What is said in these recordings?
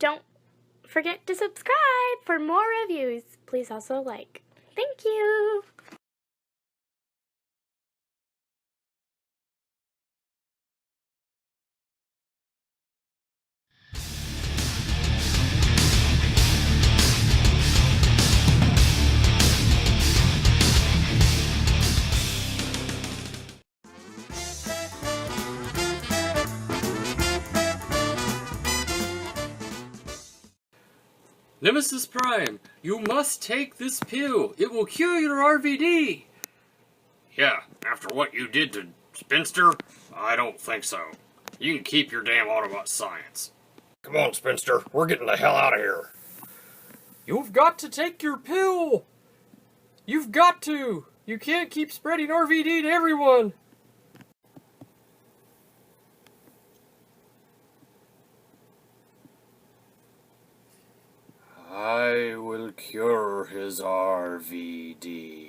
don't forget to subscribe for more reviews. Please also like. Thank you. Nemesis Prime, you must take this pill. It will cure your RVD. Yeah, after what you did to Spinster, I don't think so. You can keep your damn Autobot science. Come on, Spinster, we're getting the hell out of here. You've got to take your pill. You've got to. You can't keep spreading RVD to everyone. I will cure his RVD.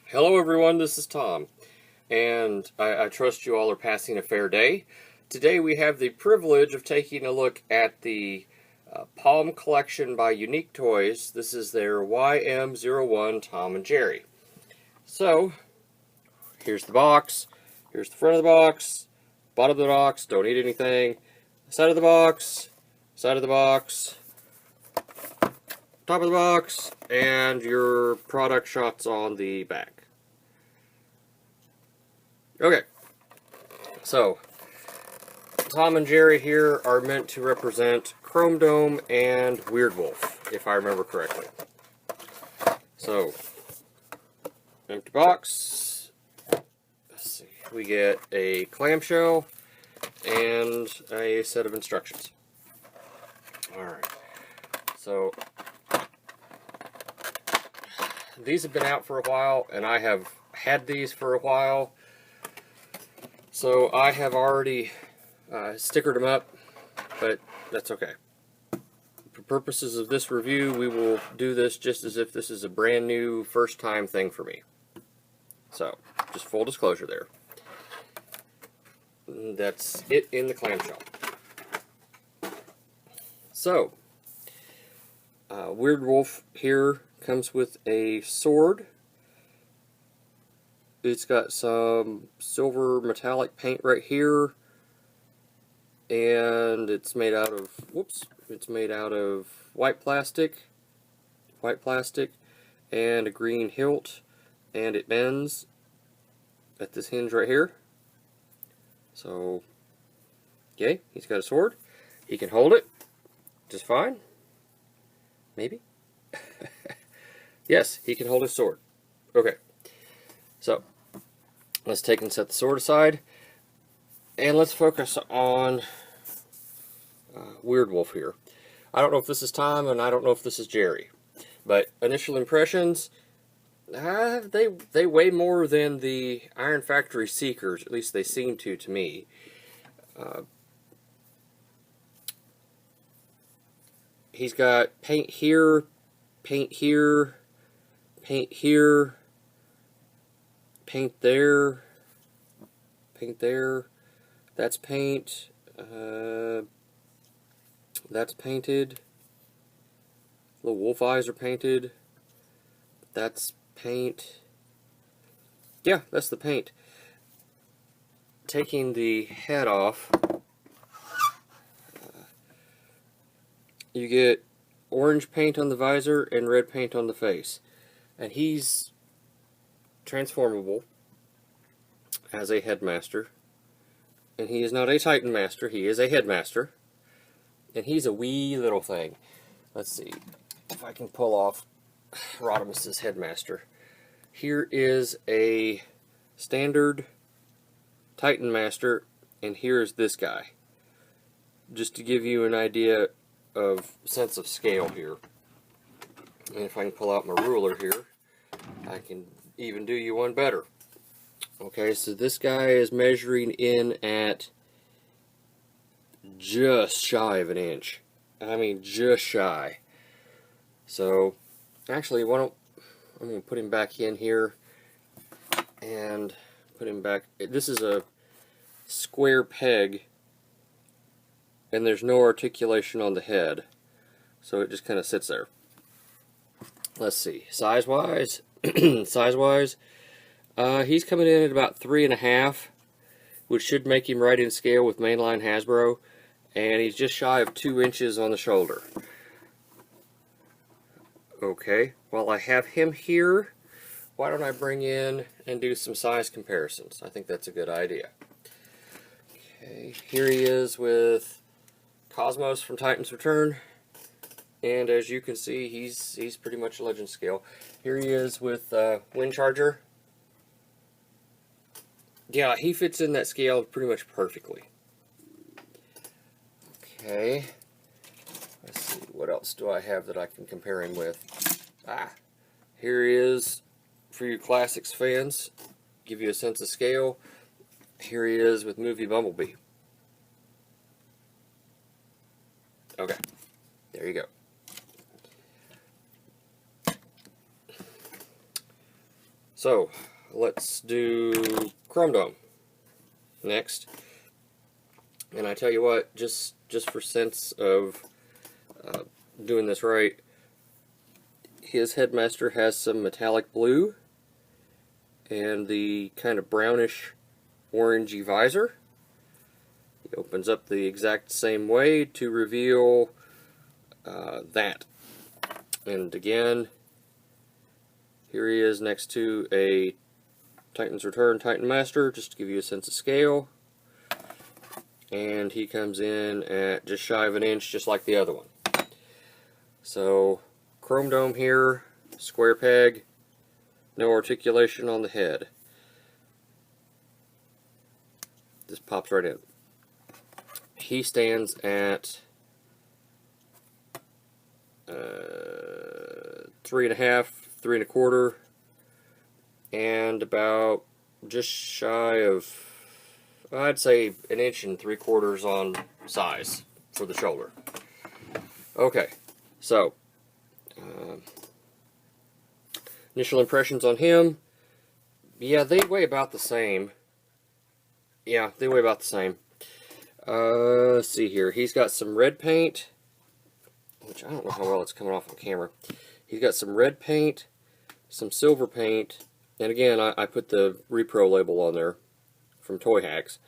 Hello everyone, this is Tom, and I trust you all are passing a fair day. Today we have the privilege of taking a look at the Palm Collection by Unique Toys. This is their YM01 Tom and Jerry. So, here's the box, here's the front of the box, bottom of the box, don't need anything, side of the box, top of the box, and your product shots on the back. Okay, so Tom and Jerry here are meant to represent Chrome Dome and Weirdwolf, if I remember correctly. So, empty box. Let's see, we get a clamshell and a set of instructions. Alright, so these have been out for a while, and I have had these for a while. So I have already stickered them up, but that's okay. For purposes of this review, we will do this just as if this is a brand new first time thing for me. So, just full disclosure there. That's it in the clamshell. So, Weirdwolf here comes with a sword. It's got some silver metallic paint right here, and it's made out of, it's made out of white plastic, and a green hilt, and it bends at this hinge right here. So, okay, he's got a sword. He can hold it just fine. Maybe? Yes, he can hold his sword. Okay. So, let's take and set the sword aside, and let's focus on Weirdwolf here. I don't know if this is Tom, and I don't know if this is Jerry, but initial impressions, they weigh more than the Iron Factory Seekers, at least they seem to me. He's got paint here, paint here, paint here, paint there, that's paint, that's painted, little wolf eyes are painted, that's paint, yeah, that's the paint. Taking the head off, you get orange paint on the visor and red paint on the face, and he's transformable as a headmaster, and he is not a Titan Master, he is a headmaster, and he's a wee little thing. Let's see if I can pull off Rodimus's headmaster. Here is a standard Titan Master, and here's this guy, just to give you an idea of sense of scale here. And if I can pull out my ruler here, I can even do you one better. Okay, so this guy is measuring in at just shy of an inch. I mean, just shy. So, actually, I'm going to put him back in here and put him back. This is a square peg, and there's no articulation on the head, so it just kind of sits there. Let's see, size-wise, size-wise, he's coming in at about 3.5, which should make him right in scale with mainline Hasbro, and he's just shy of 2 inches on the shoulder. Okay, while I have him here, why don't I bring in and do some size comparisons? I think that's a good idea. Okay, here he is with Cosmos from Titan's Return, and as you can see, he's pretty much legend scale. Here he is with Windcharger. Yeah, he fits in that scale pretty much perfectly. Okay, let's see, what else do I have that I can compare him with? Here he is for you Classics fans, give you a sense of scale. Here he is with Movie Bumblebee. Okay, there you go. So, let's do Chrome Dome next. And I tell you what, just for sense of doing this right, his headmaster has some metallic blue and the kind of brownish orangey visor. He opens up the exact same way to reveal that. And again, here he is next to a Titan's Return Titan Master, just to give you a sense of scale. And he comes in at just shy of 1 inch, just like the other one. So, Chrome Dome here, square peg, no articulation on the head. Just pops right in. He stands at 3.5, 3.25, and about just shy of, I'd say, 1 3/4 inches on size for the shoulder. Okay, so initial impressions on him. Yeah, they weigh about the same. Yeah, they weigh about the same. Let's see here. He's got some red paint, which I don't know how well it's coming off on camera. He's got some red paint, some silver paint, and again, I put the Repro label on there from Toy Hacks.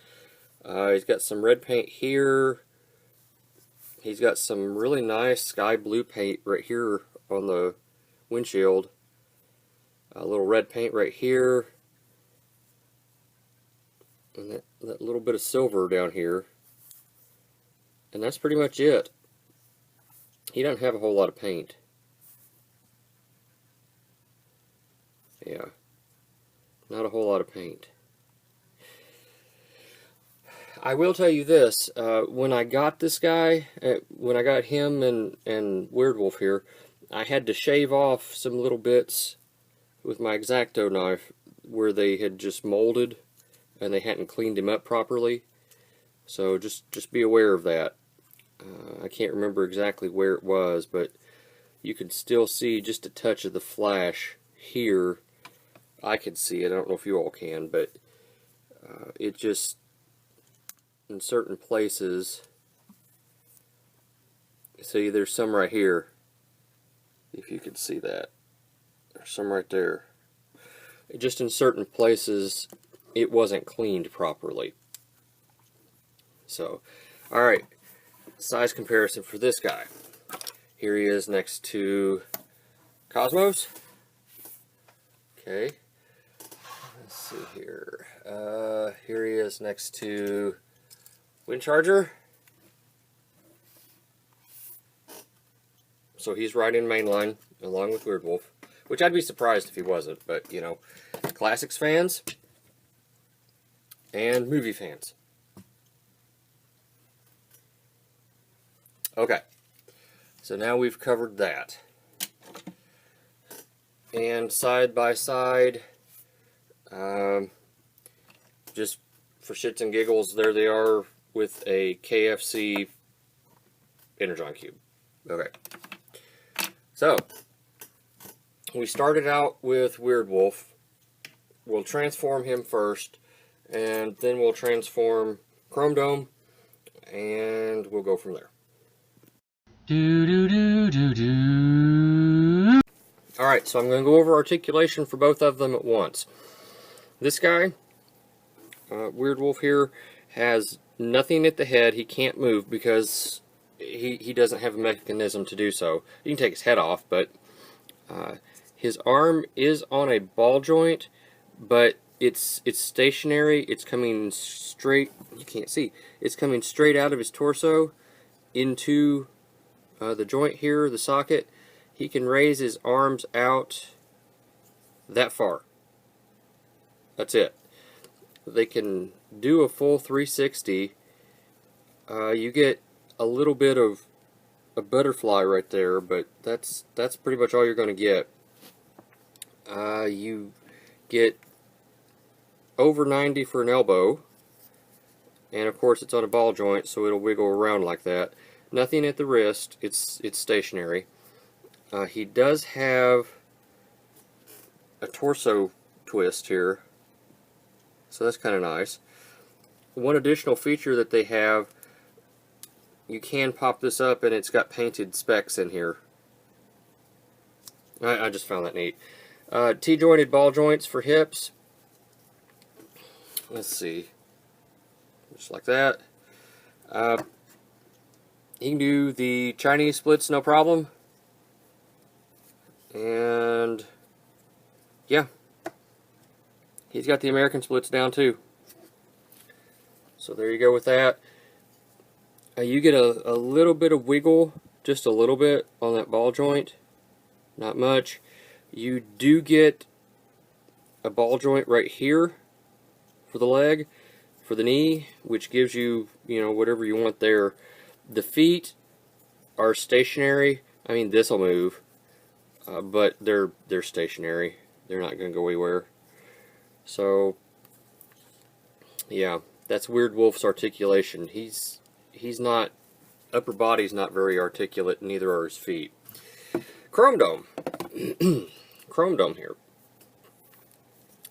He's got some red paint here. He's got some really nice sky blue paint right here on the windshield. A little red paint right here. And that little bit of silver down here. And that's pretty much it. He doesn't have a whole lot of paint. Yeah. Not a whole lot of paint. I will tell you this, when I got this guy, when I got him and Weirdwolf here, I had to shave off some little bits with my X-Acto knife where they had just molded and they hadn't cleaned him up properly. So just be aware of that. I can't remember exactly where it was, but you can still see just a touch of the flash here. I can see it. I don't know if you all can, but it just, in certain places, see, there's some right here, if you can see that. There's some right there. Just in certain places, it wasn't cleaned properly. So, alright, size comparison for this guy. Here he is next to Cosmos. Okay, let's see here. Here he is next to Windcharger. So he's right in mainline, along with Weirdwolf, which I'd be surprised if he wasn't, but, you know, Classics fans and movie fans. Okay, so now we've covered that. And side by side, just for shits and giggles, there they are with a KFC Energon Cube. Okay. So, we started out with Weirdwolf. We'll transform him first, and then we'll transform Chrome Dome, and we'll go from there. Alright, so I'm going to go over articulation for both of them at once. This guy, Weirdwolf here, has nothing at the head. He can't move because he doesn't have a mechanism to do so. You can take his head off, but his arm is on a ball joint, but it's stationary. It's coming straight. You can't see. It's coming straight out of his torso into the joint here, the socket. He can raise his arms out that far. That's it. They can do a full 360. You get a little bit of a butterfly right there, but that's pretty much all you're going to get. You get over 90 for an elbow, and of course it's on a ball joint, so it'll wiggle around like that. Nothing at the wrist. It's stationary. He does have a torso twist here, so that's kind of nice. One additional feature that they have, you can pop this up and it's got painted specs in here. I just found that neat. T-jointed ball joints for hips. Let's see. Just like that. He can do the Chinese splits no problem. And yeah, he's got the American splits down too. So there you go with that. You get a little bit of wiggle, just a little bit on that ball joint, not much. You do get a ball joint right here for the leg, for the knee, which gives you, whatever you want there. The feet are stationary. I mean, this will move. But they're stationary. They're not going to go anywhere. So, yeah, that's Weirdwolf's articulation. He's not, upper body's not very articulate, neither are his feet. Chrome Dome. Chrome Dome here.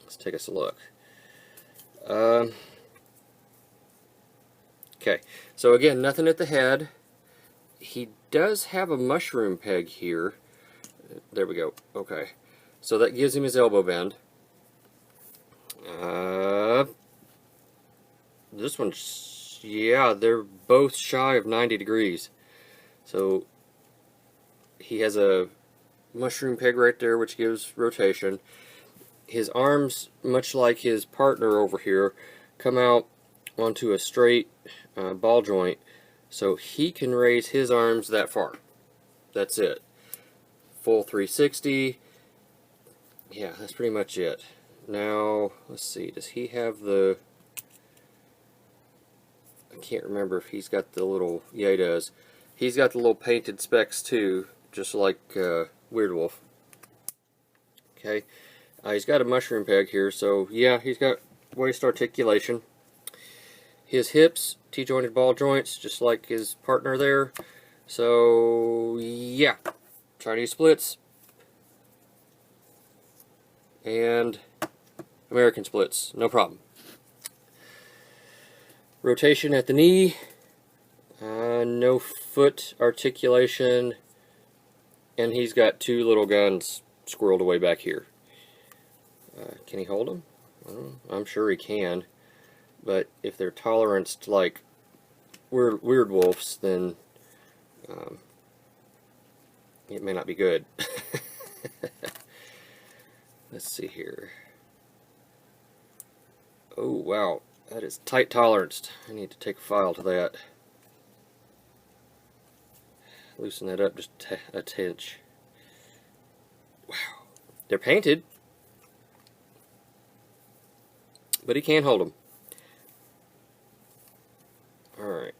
Let's take us a look. Okay, so again, nothing at the head. He does have a mushroom peg here. There we go. Okay. So that gives him his elbow bend. This one's, yeah, they're both shy of 90 degrees. So he has a mushroom peg right there, which gives rotation. His arms, much like his partner over here, come out onto a straight ball joint. So he can raise his arms that far. That's it. Full 360. Yeah, that's pretty much it. Now, let's see, does he have the, I can't remember if he's got the little, yeah, he does. He's got the little painted specs too, just like Weirdwolf. Okay, he's got a mushroom peg here, so yeah, he's got waist articulation. His hips, T-jointed ball joints, just like his partner there. So, yeah. Chinese splits and American splits, no problem. Rotation at the knee, no foot articulation, and he's got two little guns squirreled away back here. Can he hold them? I'm sure he can, but if they're toleranced like Weirdwolf's, then it may not be good. Let's see here. Oh, wow. That is tight toleranced. I need to take a file to that. Loosen that up just a tinch. Wow. They're painted, but he can't hold them. Alright.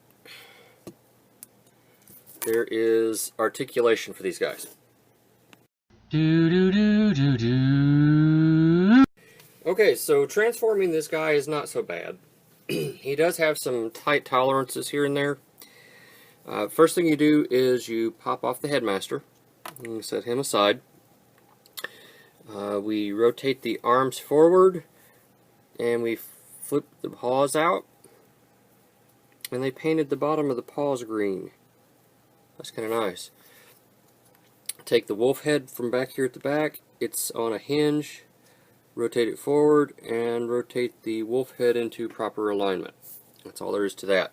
There is articulation for these guys. Okay, so transforming this guy is not so bad. He does have some tight tolerances here and there. First thing you do is you pop off the headmaster. You set him aside. We rotate the arms forward and we flip the paws out, and they painted the bottom of the paws green. That's kind of nice. Take the wolf head from back here at the back. It's on a hinge. Rotate it forward and rotate the wolf head into proper alignment. That's all there is to that.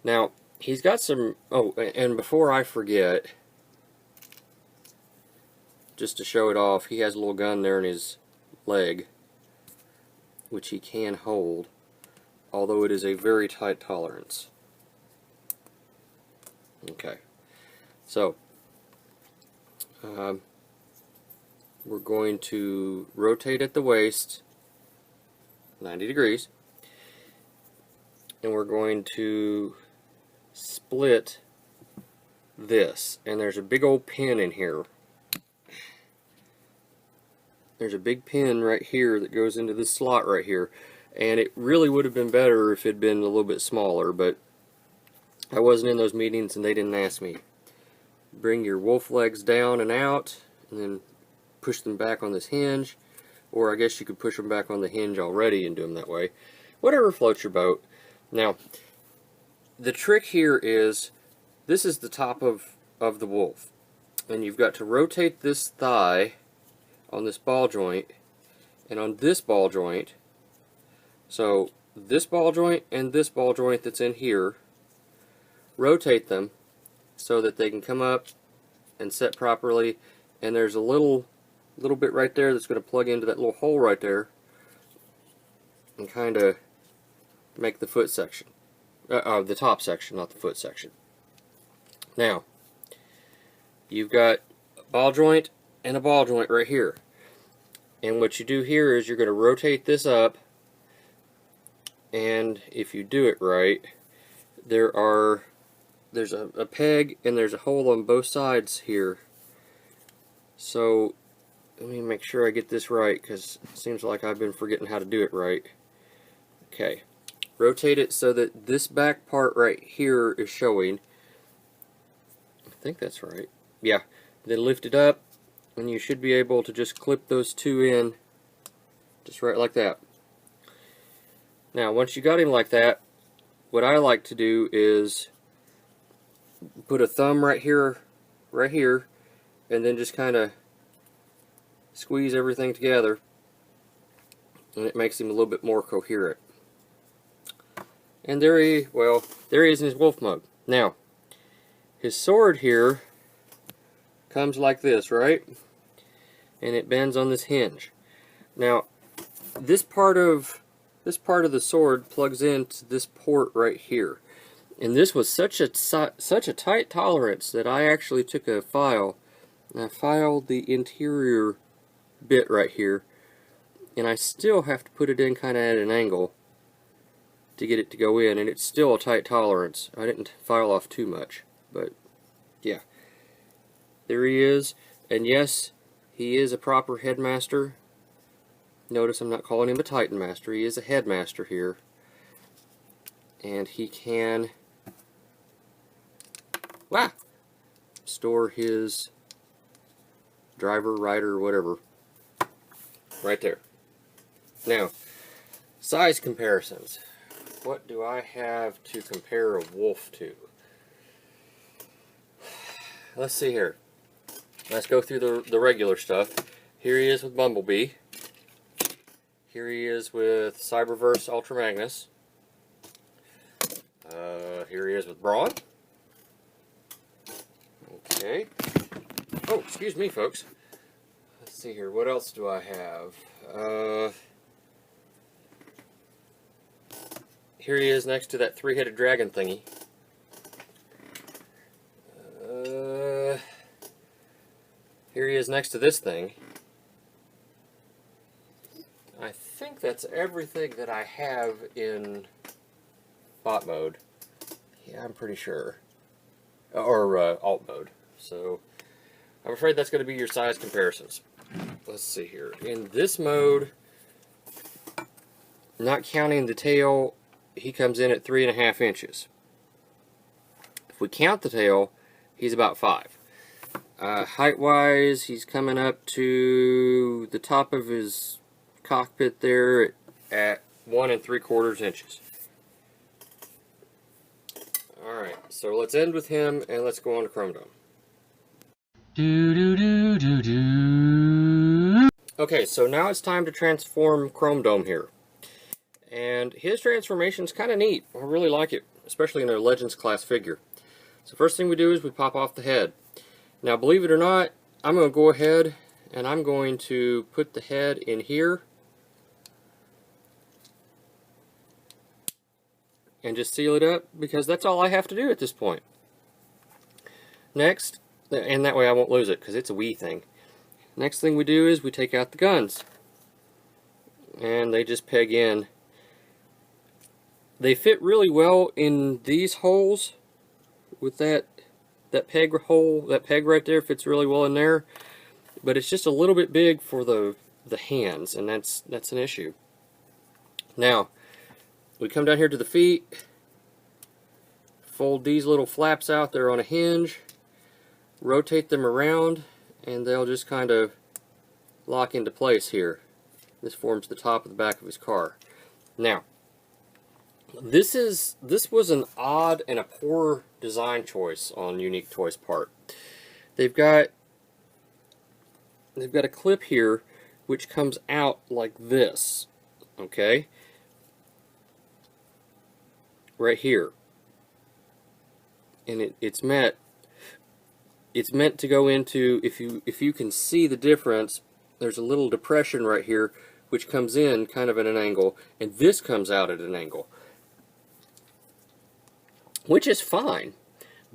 Now, he's got some... Oh, and before I forget, just to show it off, he has a little gun there in his leg, which he can hold, although it is a very tight tolerance. Okay, so we're going to rotate at the waist 90 degrees, and we're going to split this, and there's a big old pin in here. There's a big pin right here that goes into this slot right here, and it really would have been better if it had been a little bit smaller, but I wasn't in those meetings and they didn't ask me. Bring your wolf legs down and out, and then push them back on this hinge, or I guess you could push them back on the hinge already and do them that way. Whatever floats your boat. Now, the trick here is, this is the top of the wolf, and you've got to rotate this thigh on this ball joint and on this ball joint. So this ball joint and this ball joint that's in here, rotate them so that they can come up and set properly, and there's a little bit right there that's going to plug into that little hole right there and kind of make the foot section, the top section, not the foot section. Now, you've got a ball joint and a ball joint right here, and what you do here is you're going to rotate this up, and if you do it right, there's a peg and there's a hole on both sides here. So let me make sure I get this right, because it seems like I've been forgetting how to do it right. Okay, rotate it so that this back part right here is showing. I think that's right. Yeah, then lift it up, and you should be able to just clip those two in just right like that. Now, once you got him like that, what I like to do is put a thumb right here, and then just kind of squeeze everything together, and it makes him a little bit more coherent. And there he is in his wolf mode. Now, his sword here comes like this, right? And it bends on this hinge. Now, this part of the sword plugs into this port right here. And this was such a tight tolerance that I actually took a file and I filed the interior bit right here, and I still have to put it in kind of at an angle to get it to go in, and it's still a tight tolerance. I didn't file off too much, but yeah, there he is. And yes, he is a proper headmaster. Notice I'm not calling him a Titan Master. He is a headmaster here, and he can store his driver, rider, whatever right there. Now, size comparisons. What do I have to compare a wolf to? Let's see here. Let's go through the regular stuff. Here he is with Bumblebee. Here he is with Cyberverse Ultra Magnus. Here he is with Brawn. Okay. Oh, excuse me, folks. Let's see here. What else do I have? Here he is next to that three-headed dragon thingy. Here he is next to this thing. I think that's everything that I have in bot mode. Yeah, I'm pretty sure. Or alt mode. So I'm afraid that's going to be your size comparisons. Let's see here. In this mode, not counting the tail, he comes in at 3.5 inches. If we count the tail, he's about 5. Height-wise, he's coming up to the top of his cockpit there at 1 3/4 inches. Alright, so let's end with him and let's go on to Chrome Dome. Okay, so now it's time to transform Chrome Dome here. And his transformation is kind of neat. I really like it, especially in a Legends class figure. So first thing we do is we pop off the head. Now, believe it or not, I'm going to go ahead and I'm going to put the head in here and just seal it up, because that's all I have to do at this point. Next, and that way I won't lose it because it's a wee thing. Next thing we do is we take out the guns, and they just peg in. They fit really well in these holes with that peg hole. That peg right there fits really well in there, but it's just a little bit big for the hands, and that's an issue. Now we come down here to the feet, fold these little flaps out there on a hinge, rotate them around, and they'll just kind of lock into place here. This forms the top of the back of his car. Now, this was an odd and a poor design choice on Unique Toys' part. They've got a clip here which comes out like this, okay? Right here. And it's meant to go into, if you can see the difference, there's a little depression right here which comes in kind of at an angle, and this comes out at an angle, which is fine.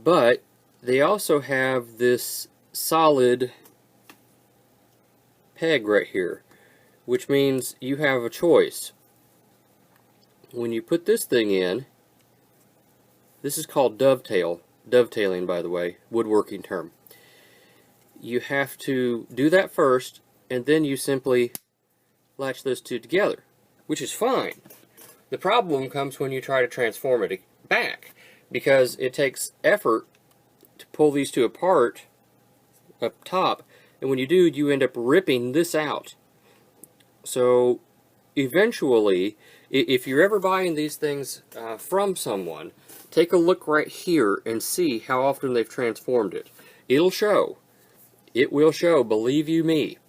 But they also have this solid peg right here, which means you have a choice. When you put this thing in, this is called dovetailing, by the way, woodworking term. You have to do that first, and then you simply latch those two together, which is fine. The problem comes when you try to transform it back, because it takes effort to pull these two apart up top, and when you do, you end up ripping this out. So eventually, if you're ever buying these things from someone, take a look right here and see how often they've transformed it. It'll show. It will show, believe you me.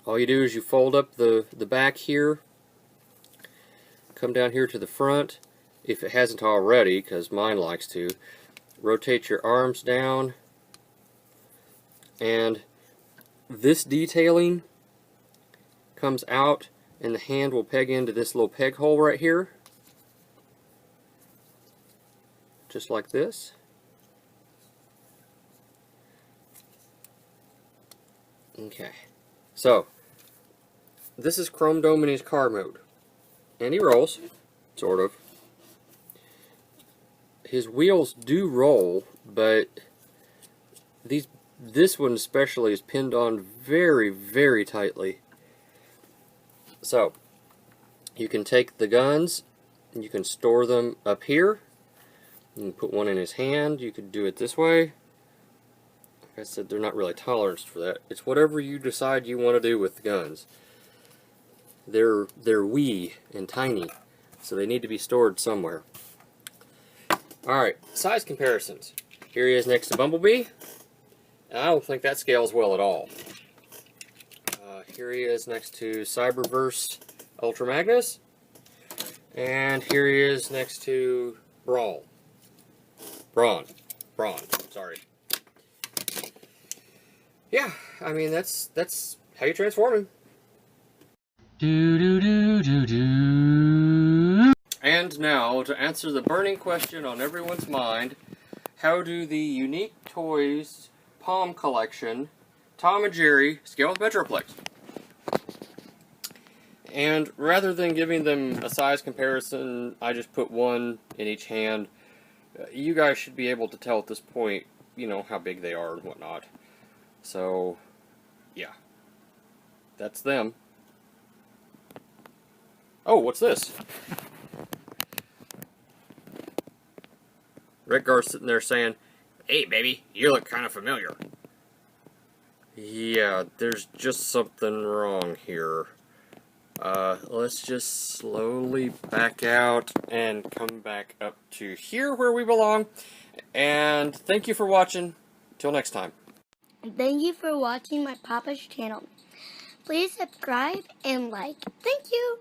All you do is you fold up the back here, come down here to the front, if it hasn't already, because mine likes to. Rotate your arms down, and this detailing comes out, and the hand will peg into this little peg hole right here, just like this. Okay, so this is Chrome Dome in his car mode, and he rolls, sort of. His wheels do roll, but this one especially is pinned on very, very tightly. So you can take the guns and you can store them up here. You can put one in his hand. You could do it this way. Like I said, they're not really toleranced for that. It's whatever you decide you want to do with the guns. They're wee and tiny, so they need to be stored somewhere. Alright, size comparisons. Here he is next to Bumblebee. And I don't think that scales well at all. Here he is next to Cyberverse Ultra Magnus. And here he is next to Brawn, sorry. Yeah, I mean, that's how you transform him. And now, to answer the burning question on everyone's mind, how do the Unique Toys Palm Collection Tom and Jerry scale with Metroplex? And rather than giving them a size comparison, I just put one in each hand. You guys should be able to tell at this point, you know, how big they are and whatnot. So, yeah. That's them. Oh, what's this? Redgar's sitting there saying, Hey, baby, you look kind of familiar. yeah, there's just something wrong here. Let's just slowly back out and come back up to here where we belong. And thank you for watching. Till next time. Thank you for watching my Papa's channel. Please subscribe and like. Thank you.